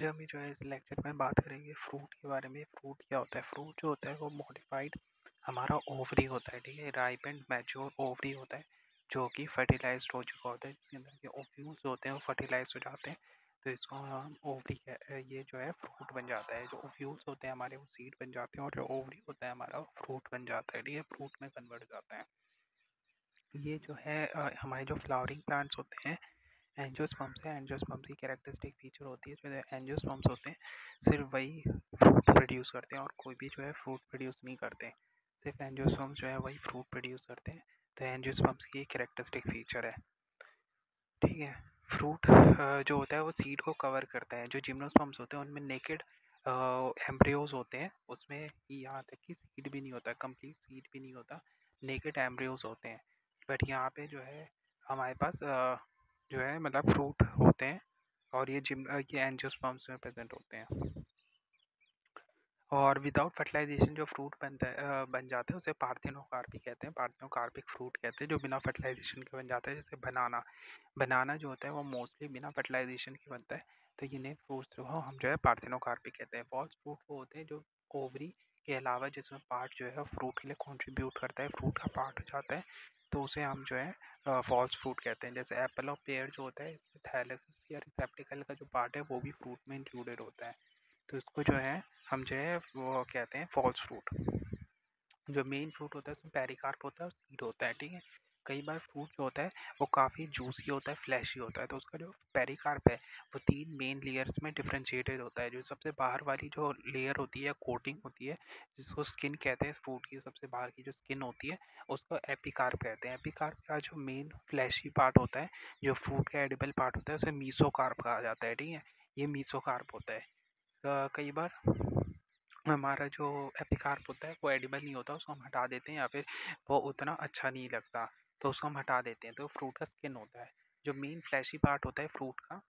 आज हम जो है इस लेक्चर में बात करेंगे फ्रूट के बारे में। फ्रूट क्या होता है? फ्रूट जो होता है वो मॉडिफाइड हमारा ओवरी होता है, ठीक है। राइपेंड मैच्योर ओवरी होता है जो कि फर्टिलाइज्ड हो चुका होता है, जिसके अंदर के ओव्यूल्स होते हैं वो फर्टिलाइज हो जाते हैं। तो इसको हम ओवरी ये जो है फ्रूट बन जाता है। जो ओव्यूल्स होते हैं हमारे वो सीड बन जाते हैं और जो ओवरी होता है हमारा फ्रूट बन जाता है, ठीक है। फ्रूट में कन्वर्ट हो जाता है। ये जो है हमारे जो फ्लावरिंग प्लांट्स होते हैं एंजियोस्पर्म्स है। एंजियोस्पर्म्स की कैरेक्टरिस्टिक फीचर होती है, जो एंजियोस्पर्म्स होते हैं सिर्फ वही फ्रूट प्रोड्यूस करते हैं और कोई भी जो है फ्रूट प्रोड्यूस नहीं करते। सिर्फ एंजियोस्पर्म्स जो है वही फ्रूट प्रोड्यूस करते हैं। तो एंजियोस्पर्म्स की कैरेक्टरिस्टिक फीचर है, ठीक है। फ्रूट जो होता है वो सीड को कवर करता है। जो जिम्नोस्पर्म्स होते हैं उनमें नेकेड एम्ब्रियोज होते हैं, उसमें यहाँ तक कि सीड भी नहीं होता, कंप्लीट सीड भी नहीं होता, नेकेड एम्ब्रियोज होते हैं। बट यहाँ पे जो है हमारे पास जो है मतलब फ्रूट होते हैं और ये एंजियोस्पर्म्स में प्रेजेंट होते हैं। और विदाउट फर्टिलाइजेशन जो फ्रूट बन जाता है उसे पार्थिनोकार्पी कहते हैं। पार्थिनोकार्पिक फ्रूट कहते हैं जो बिना फर्टिलाइजेशन के बन जाता है। जैसे बनाना, बनाना जो होता है वो मोस्टली बिना फर्टिलाइजेशन के बनता है। तो ये नए फ्रूट्स जो हम जो है पार्थिनोकार्पिक कहते हैं। फॉल्स फ्रूट वो होते हैं जो ओवरी के अलावा जिसमें पार्ट जो है फ्रूट के लिए कंट्रीब्यूट करता है, फ्रूट का पार्ट हो जाता है, तो उसे हम जो है फॉल्स फ्रूट कहते हैं। जैसे एप्पल और पेयर जो होता है इसमें थैलेमस या रिसेप्टिकल का जो पार्ट है वो भी फ्रूट में इंक्लूडेड होता है। तो इसको जो है हम जो है वो कहते हैं फॉल्स फ्रूट। जो मेन फ्रूट होता है उसमें पेरिकार्प होता है और सीड होता है, ठीक है। कई बार फ्रूट जो होता है वो काफ़ी जूसी होता है, फ्लैशी होता है, तो उसका जो पेरिकार्प है वो 3 मेन लेयर्स में डिफ्रेंशिएटेड होता है। जो सबसे बाहर वाली जो लेयर होती है, कोटिंग होती है, जिसको स्किन कहते हैं, फ्रूट की सबसे बाहर की जो स्किन होती है उसको एपिकार्प कहते हैं। एपिकार्प का जो मेन फ्लैशी पार्ट होता है, जो फ्रूट का एडिबल पार्ट होता है, उसे मीसोकार्प कहा जाता है, ठीक है। ये मीसोकार्प होता है। कई बार हमारा जो एपिकार्प होता है वो एडिबल नहीं होता, उसको हम हटा देते हैं या फिर वो उतना अच्छा नहीं लगता तो उसको हम हटा देते हैं। तो फ्रूट का स्किन होता है, जो मेन फ्लैशी पार्ट होता है फ्रूट का,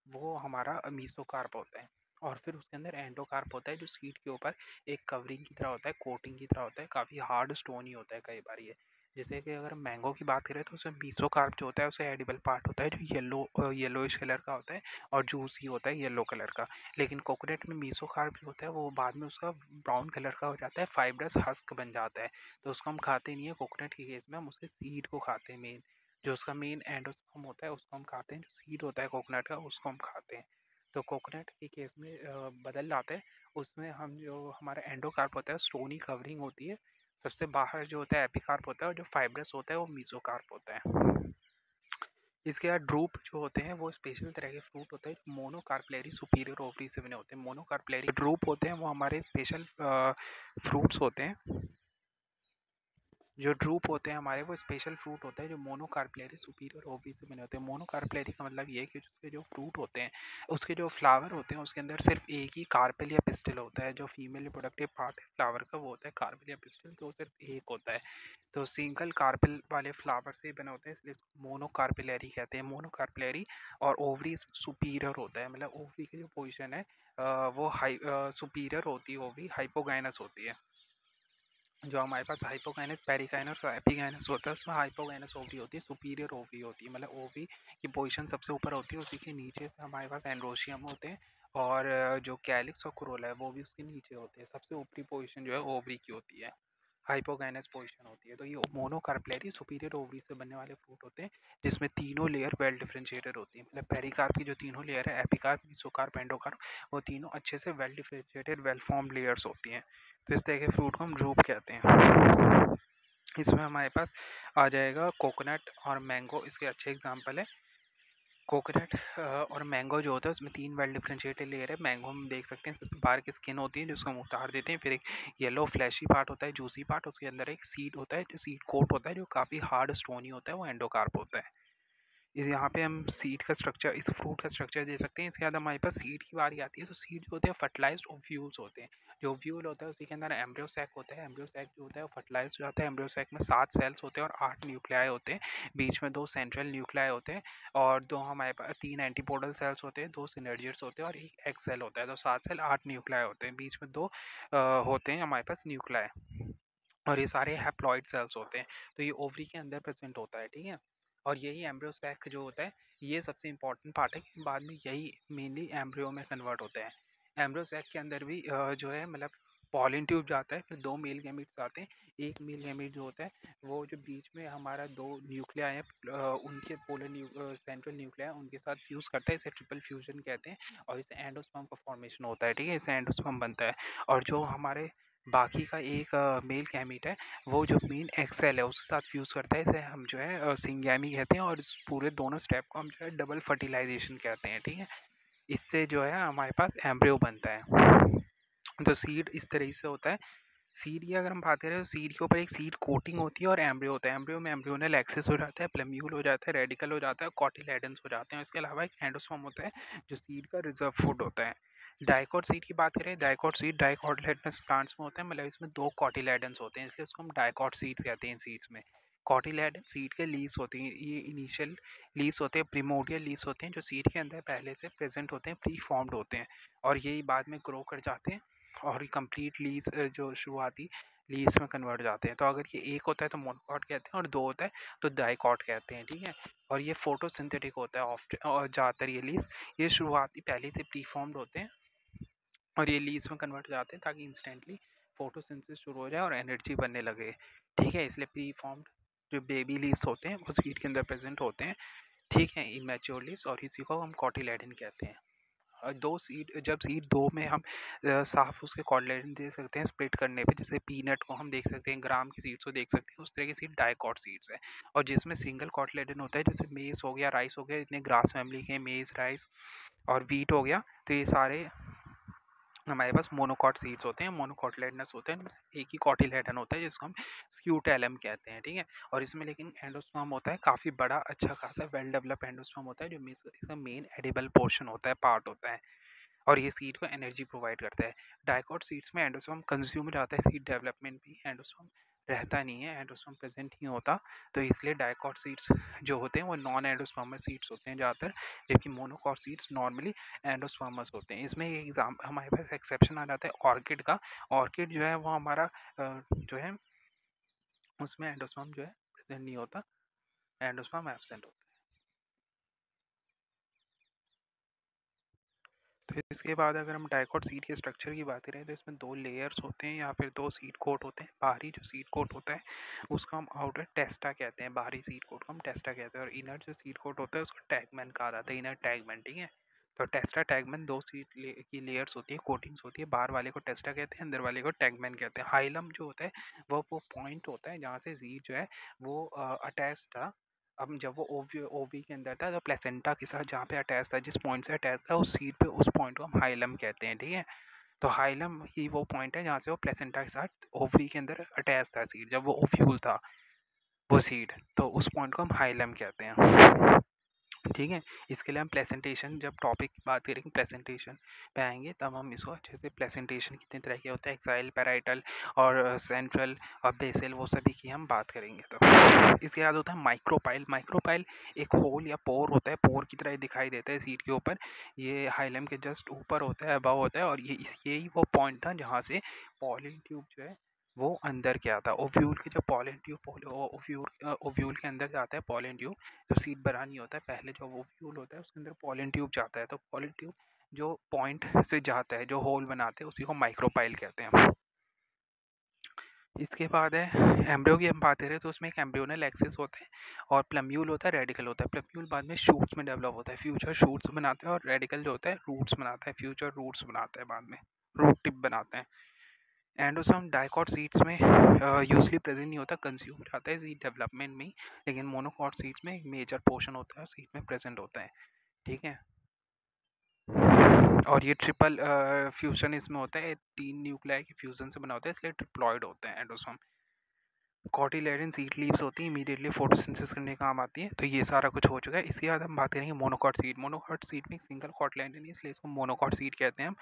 वो हमारा मीसोकार्प होता है। और फिर उसके अंदर एंडोकार्प होता है जो सीड के ऊपर एक कवरिंग की तरह होता है, कोटिंग की तरह होता है, काफ़ी हार्ड स्टोनी होता है कई बार ये। जैसे कि अगर मैंगो की बात करें तो उसमें मीसोकार्प जो होता है उसे एडिबल पार्ट होता है जो येलोइश कलर का होता है और जूसी होता है येलो कलर का। लेकिन कोकोनट में मीसोकार्प जो होता है वो बाद में उसका ब्राउन कलर का हो जाता है, फाइब्रस हस्क बन जाता है, तो उसको हम खाते नहीं है। कोकोनट के केस में हम उसके सीड को खाते हैं, मेन जो उसका मेन एंडोस्पर्म होता है उसको हम खाते हैं, जो सीड होता है कोकोनट का उसको हम खाते हैं। तो कोकोनट के केस में बदल जाता है, उसमें हम जो हमारा एंडोकार्प होता है स्टोनी कवरिंग होती है, सबसे बाहर जो होता है एपिकार्प होता है और जो फाइब्रस होता है वो मीसोकार्प होता है। इसके बाद ड्रूप जो होते हैं वो स्पेशल तरह के फ्रूट होते हैं, मोनोकार्पलेरी सुपीरियर ओवरी से बने होते हैं। मोनोकार्पलेरी ड्रूप होते हैं वो हमारे स्पेशल फ्रूट्स होते हैं। जो ड्रूप होते हैं हमारे वो स्पेशल फ्रूट होता है जो मोनोकार्पलेरी सुपीरियर ओवरी से बने होते हैं। मोनोकार्पलेरी का मतलब ये है कि उसके जो फ्रूट होते हैं, उसके जो फ्लावर होते हैं उसके अंदर सिर्फ एक ही कार्पेल या पिस्टिल होता है। जो फीमेल रिप्रोडक्टिव पार्ट है फ्लावर का वो होता है कार्पेल या पिस्टिल, तो सिर्फ एक होता है। तो सिंगल कार्पेल वाले फ्लावर से बने होते हैं, इसलिए मोनोकार्पिलरी कहते हैं। मोनोकार्पिलरी और ओवरी सुपीरियर होता है, मतलब ओवरी की जो पोजीशन है वो हाई सुपीरियर होती है, ओवरी हाइपोगाइनस होती है। जो हमारे पास हाइपोगाइनस, पेरिकाइनस और एपिगाइनस होता है उसमें हाइपोगाइनस ओवरी होती है, सुपीरियर ओवरी होती है, मतलब ओवरी की पोजीशन सबसे ऊपर होती है, उसी के नीचे से हमारे पास एंड्रोशियम होते हैं और जो कैलिक्स और कोरोला है वो भी उसके नीचे होते हैं। सबसे ऊपरी पोजीशन जो है ओवरी की होती है, हाइपोगाइनस पोजीशन होती है। तो ये मोनोकार्पलेरी सुपीरियर ओवरी से बनने वाले फ्रूट होते हैं जिसमें तीनों लेयर वेल डिफरेंशिएटेड होती है। मतलब पेरिकार्प की जो तीनों लेयर है, एपिकार्प, मेसोकार्प, एंडोकार्प, वो तीनों अच्छे से well differentiated well formed layers होती हैं। तो इस तरह के फ्रूट को हम ड्रूप कहते हैं। इसमें हमारे पास आ जाएगा कोकोनट और मैंगो, इसके अच्छे एग्जाम्पल है। कोकोनट और मैंगो जो होता है उसमें 3 वेल डिफरेंशिएटेड लेयर है। मैंगो में देख सकते हैं सबसे बाहर की स्किन होती है जिसको हम उतार देते हैं, फिर एक येलो फ्लैशी पार्ट होता है, जूसी पार्ट, उसके अंदर एक सीड होता है, जो सीड कोट होता है जो काफ़ी हार्ड स्टोनी होता है, वो एंडोकार्प होता है। इस यहाँ पे हम सीड का स्ट्रक्चर, इस फ्रूट का स्ट्रक्चर दे सकते हैं। इसके बाद हमारे पास सीड की बारी आती है, तो सीड जो होते हैं फर्टिलाइज्ड ओव्यूल्स होते हैं। जो ओव्यूल होता है उसी के अंदर एम्ब्रियो सैक होता है। एम्ब्रियो सैक जो होता है वो फर्टिलाइज हो जाता है। एम्ब्रियो सैक में 7 सेल्स होते हैं और 8 न्यूक्लियाई होते हैं। बीच में 2 सेंट्रल न्यूक्लियाई होते हैं और 2 हमारे पास 3 एंटीपोडल सेल्स होते हैं, 2 सिनर्जिड्स होते हैं और एक एग सेल होता है। तो 7 सेल 8 न्यूक्लियाई होते हैं, बीच में 2 होते हैं हमारे पास न्यूक्लियाई, और ये सारे हैप्लॉइड सेल्स होते हैं। तो ये ओवरी के अंदर प्रेजेंट होता है, ठीक है। और यही एम्ब्रियो सैक जो होता है, ये सबसे इम्पोर्टेंट पार्ट है कि बाद में यही मेनली एम्ब्रियो में कन्वर्ट होता है। एम्ब्रियो सैक के अंदर भी जो है मतलब पॉलिन ट्यूब जाता है, फिर 2 मेल गैमीट्स आते हैं। एक मेल गैमीट जो होता है वो जो बीच में हमारा 2 न्यूक्लियाई हैं, उनके सेंट्रल न्यूक्लियाई उनके साथ फ्यूज़ करता है, इसे ट्रिपल फ्यूजन कहते हैं और इससे एंडोस्पर्म का फॉर्मेशन होता है, ठीक है? इससे एंडोस्पर्म बनता है। और जो हमारे बाकी का एक मेल गैमीट है, वो जो मेन एक्सेल है उसके साथ फ्यूज़ करता है, इसे हम जो है सिंगैमी कहते हैं और इस पूरे दोनों स्टेप को हम जो है डबल फर्टिलाइजेशन कहते हैं, ठीक है? इससे जो है हमारे पास एम्ब्रियो बनता है। तो सीड इस तरीके से होता है। सीड की अगर हम बात करें तो सीड के ऊपर एक सीड कोटिंग होती है और एम्ब्रियो होता है। एम्ब्रियो में एम्ब्रियोनल एक्सिस हो जाता है, प्लम्यूल हो जाता है, रेडिकल हो जाता है, कॉटिलेडन्स हो जाते हैं। इसके अलावा एक एंडोस्पर्म होता है जो सीड का रिजर्व फूड होता है। डाइकोट सीड की बात करें, डाइकोट सीड डाइकोटिलेडनस प्लांट्स में होता है, मतलब इसमें 2 कॉटिलेडन्स होते हैं, इसलिए उसको हम डाइकोट सीड कहते हैं सीड्स में। कॉटिलेडन सीड के लीव्स होती हैं, ये इनिशियल लीव्स होते हैं, प्रीमोडियल लीव्स होते हैं जो सीड के अंदर पहले से प्रेजेंट होते हैं, प्री फॉर्म्ड होते हैं और यही बाद में ग्रो कर जाते हैं और कंप्लीट लीव्स जो शुरुआती लीव्स में कन्वर्ट जाते हैं। तो अगर ये एक होता है तो मोनोकॉट कहते हैं और 2 होता है तो डाइकॉट कहते हैं, ठीक है? और ये फोटोसिंथेटिक होता है ऑफ्ट और ज़्यादातर ये लीव्स ये शुरुआती पहले से प्री फॉर्म्ड होते हैं और ये लीव्स में कन्वर्ट हो जाते हैं ताकि इंस्टेंटली फोटोसिंथेसिस शुरू हो जाए और एनर्जी बनने लगे, ठीक है? इसलिए प्री फॉर्म्ड जो बेबी लीव्स होते हैं वो सीड के अंदर प्रेजेंट होते हैं, ठीक है? इमेच्योर लीव्स और इसी को हम कॉटिलेडन कहते हैं। दो सीड जब सीड 2 में हम साफ उसके कॉर्डिनेट दे सकते हैं स्प्लिट करने पे, जैसे पीनट को हम देख सकते हैं, ग्राम की सीड्स को देख सकते हैं, उस तरह की सीड डाइकॉट सीड्स है। और जिसमें सिंगल कॉटिलेडन होता है, जैसे मेज हो गया, राइस हो गया, इतने ग्रास फैमिली के मेज, राइस और वीट हो गया, तो ये सारे हमारे पास मोनोकॉट सीड्स होते हैं, मोनोकॉटिलेडनस होते हैं, इनमें एक ही कॉटिलेडन होता है जिसको हम स्क्यूटेलम कहते हैं, ठीक है? और इसमें लेकिन एंडोस्पर्म होता है, काफ़ी बड़ा अच्छा खासा वेल डेवलप एंडोस्पर्म होता है जो इसका मेन एडिबल पोर्शन होता है, पार्ट होता है और ये सीड को एनर्जी प्रोवाइड करता है। डाइकॉट सीड्स में एंडोस्पर्म कंज्यूम हो जाता है, सीड डेवलपमेंट भी एंडोस्पर्म रहता नहीं है, एंडोस्पर्म प्रेजेंट नहीं होता, तो इसलिए डाइकॉट सीड्स जो होते हैं वो नॉन एंडोस्पर्मस सीड्स होते हैं ज़्यादातर, जबकि मोनोकॉट सीड्स नॉर्मली एंडोस्पर्मस होते हैं। इसमें एक एग्जाम हमारे पास एक्सेप्शन आ जाता है ऑर्किड का। ऑर्किड जो है वो हमारा जो है उसमें एंडोस्पर्म जो है प्रेजेंट नहीं होता, एंडोस्पर्म एब्सेंट होता है। तो इसके बाद अगर हम डाइकॉट सीड के स्ट्रक्चर की बात करें तो इसमें 2 लेयर्स होते हैं या फिर 2 सीड कोट होते हैं। बाहरी जो सीड कोट होता है उसको हम आउटर टेस्टा कहते हैं, बाहरी सीड कोट को हम टेस्टा कहते हैं और इनर जो सीड कोट होता है उसको टैगमैन कहा जाता है, इनर टैगमैन, ठीक है? तो टेस्टा टैगमैन 2 सीड की लेयर्स होती है, कोटिंग्स होती है, बाहर वाले को टेस्टा कहते हैं, अंदर वाले को टैगमैन कहते हैं। हाइलम जो होता है वो पॉइंट होता है जहाँ से सीड जो है वो अटैच था। अब जब वो ओवी के अंदर था तो प्लेसेंटा के साथ जहाँ पे अटैच था, जिस पॉइंट से अटैच था उस सीट पे, उस पॉइंट को हम हाइलम कहते हैं, ठीक है? तो हाइलम ही वो पॉइंट है जहाँ से वो प्लेसेंटा के साथ ओवरी के अंदर अटैच था सीड, जब वो ओव्यूल था वो सीड, तो उस पॉइंट को हम हाइलम कहते हैं, ठीक है? इसके लिए हम प्रेजेंटेशन जब टॉपिक की बात करेंगे प्रेजेंटेशन पे आएंगे तब हम इसको अच्छे से प्रेजेंटेशन कितने तरह के होते हैं, एक्साइल, पैराइटल और सेंट्रल और बेसल, वो सभी की हम बात करेंगे। तो इसके बाद होता है माइक्रोपाइल। माइक्रोपाइल एक होल या पोर होता है, पोर की तरह दिखाई देता है सीट के ऊपर, ये हाइलम के जस्ट ऊपर होता है, अबव होता है और यही वो पॉइंट था जहाँ से पॉलिन ट्यूब जो है वो अंदर क्या था, ओव्यूल के जो पॉलिन ट्यूब ओव्यूल के अंदर जाता है पॉलिन ट्यूब, जब सीड बड़ा नहीं होता है, पहले जो ओव्यूल होता है उसके अंदर पॉलिन ट्यूब जाता है, तो पॉलिन ट्यूब जो पॉइंट से जाता है, जो होल बनाते हैं, उसी को माइक्रोपाइल कहते हैं। इसके बाद है एम्ब्रियो की हम बात करें तो उसमें एक एम्ब्रियोनल एक्सिस होता है और प्लम्यूल होता है, रेडिकल होता है। प्लम्यूल बाद में शूट्स में डेवलप होता है, फ्यूचर शूट्स बनाते हैं और रेडिकल जो होता है रूट्स बनाता है, फ्यूचर रूट्स बनाता है, बाद में रूट टिप बनाते हैं। एंडोसोम डाइकॉट सीड्स में यूजली प्रेजेंट नहीं होता, कंज्यूम हो जाता है सीड डेवलपमेंट में ही, लेकिन मोनोकॉट सीड्स में एक मेजर पोर्शन होता है सीड में प्रेजेंट होता है, ठीक है? और ये ट्रिपल फ्यूजन इसमें होता है, 3 न्यूक्लियाई के फ्यूजन से बना होता है, इसलिए ट्रिप्लॉइड होते हैं एंडोसोम। कॉटिलेडन सीड लीव्स होती हैं, इमीडिएटली फोटोसिंथेसिस करने का काम आती है, तो ये सारा कुछ हो चुका है। इसके बाद हम बात करेंगे मोनोकॉट सीड। मोनोकॉट सीड में सिंगल कॉटिलेडन, इसलिए इसको मोनोकॉट सीड कहते हैं हम,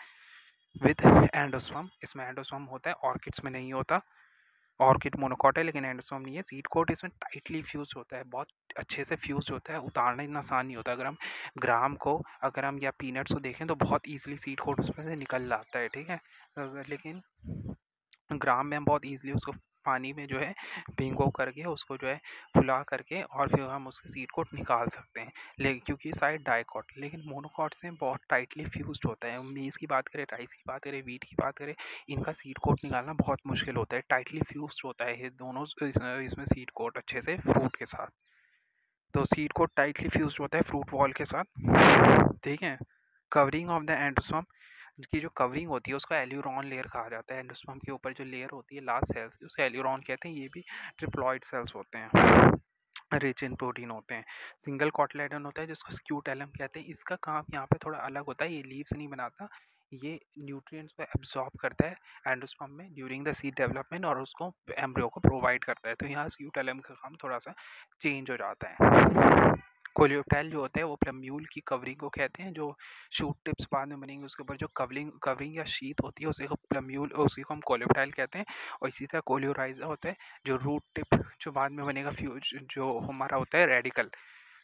विद एंडोस्पर्म। इसमें एंडोस्पर्म होता है, ऑर्किड्स में नहीं होता। ऑर्किड मोनोकॉट है लेकिन एंडोस्पर्म नहीं है। सीड कोट इसमें टाइटली फ्यूज होता है, बहुत अच्छे से फ्यूज होता है, उतारना इतना आसान नहीं होता। अगर हम ग्राम को अगर हम या पीनट्स को देखें तो बहुत ईजिली सीड कोट उसमें से निकल जाता है, ठीक है? लेकिन ग्राम में हम बहुत ईजिली उसको पानी में जो है भिगो करके उसको जो है फुला करके और फिर हम उसके सीड को निकाल सकते हैं। लेकिन क्योंकि शायद डाइकॉट, लेकिन मोनोकॉट्स में बहुत टाइटली फ्यूज्ड होता है। मेज़ की बात करें, राइस की बात करें, व्हीट की बात करें, इनका सीड कोट निकालना बहुत मुश्किल होता है। टाइटली फ्यूज्ड होता है ये दोनों इसमें सीड कोट अच्छे से फ्रूट के साथ। तो सीड कोट टाइटली फ्यूज्ड होता है फ्रूट वॉल के साथ, ठीक है। कवरिंग ऑफ द एंडोस्पर्म की जो कवरिंग होती है उसको एल्यूरॉन लेयर कहा जाता है। एंडोस्पर्म के ऊपर जो लेयर होती है लास्ट सेल्स की, उसे एल्यूरॉन कहते हैं। ये भी ट्रिप्लॉइड सेल्स होते हैं, रिच इन प्रोटीन होते हैं। सिंगल कॉटलेडन होता है जिसको स्क्यूटेलम कहते हैं। इसका काम यहाँ पे थोड़ा अलग होता है, ये लीव्स नहीं बनाता, ये न्यूट्रिएंट्स को एब्जॉर्ब करता है एंडोस्पर्म में ड्यूरिंग द सीड डेवलपमेंट और उसको एम्ब्रियो को प्रोवाइड करता है। तो यहाँ स्क्यूटेलम का काम थोड़ा सा चेंज हो जाता है। कोलियोप्टाइल जो होता है वो प्लम्यूल की कवरिंग को कहते हैं। जो शूट टिप्स बाद में बनेंगे उसके ऊपर जो कवरिंग या शीट होती है उसी को प्लम्यूल, उसी को हम कोलियोप्टाइल कहते हैं। और इसी तरह कोलियोराइजा होता है जो रूट टिप जो बाद में बनेगा फ्यूज जो हमारा होता है रेडिकल,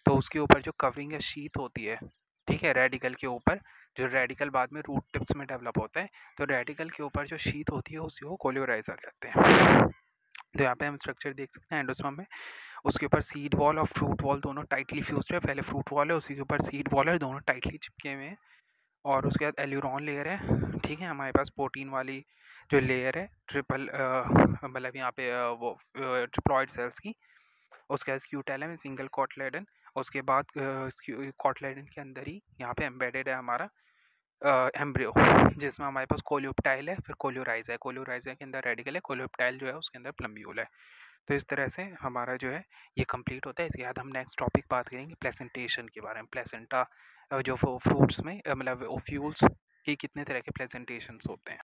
तो उसके ऊपर जो कवरिंग या शीट होती है, ठीक है, रेडिकल के ऊपर, जो रेडिकल बाद में रूट टिप्स में डेवलप होता है, तो रेडिकल के ऊपर जो शीट होती है उसी को कोलियोराइजा कहते हैं। तो यहाँ पे हम स्ट्रक्चर देख सकते हैं एंडोस्पर्म में, उसके ऊपर सीड वॉल और फ्रूट वॉल दोनों टाइटली फ्यूज्ड है। पहले फ्रूट वॉल है, उसी के ऊपर सीड वॉल है, दोनों टाइटली चिपके हुए हैं। और उसके बाद एल्यूरॉन लेयर है, ठीक है। हमारे पास प्रोटीन वाली जो लेयर है ट्रिपल मतलब यहाँ पे वो ट्रिप्लॉइड सेल्स की। उसके बाद स्क्यूटेलम है, सिंगल कॉटलेडन। उसके बाद कॉटलेडन के अंदर ही यहाँ पे एम्बेडेड है हमारा एम्ब्रियो, जिसमें हमारे पास कोलियोप्टाइल है, फिर कोलियोराइजा है। कोलियोराइजा के अंदर रेडिकल है, कोलियोप्टाइल जो है उसके अंदर प्लम्ब्यूल है। तो इस तरह से हमारा जो है ये कंप्लीट होता है। इसके बाद हम नेक्स्ट टॉपिक बात करेंगे प्लेसेंटेशन के बारे में। प्लेसेंटा जो फ्रूट्स में मतलब ओफ्यूल्स के कितने तरह के प्लेसेंटेशंस होते हैं।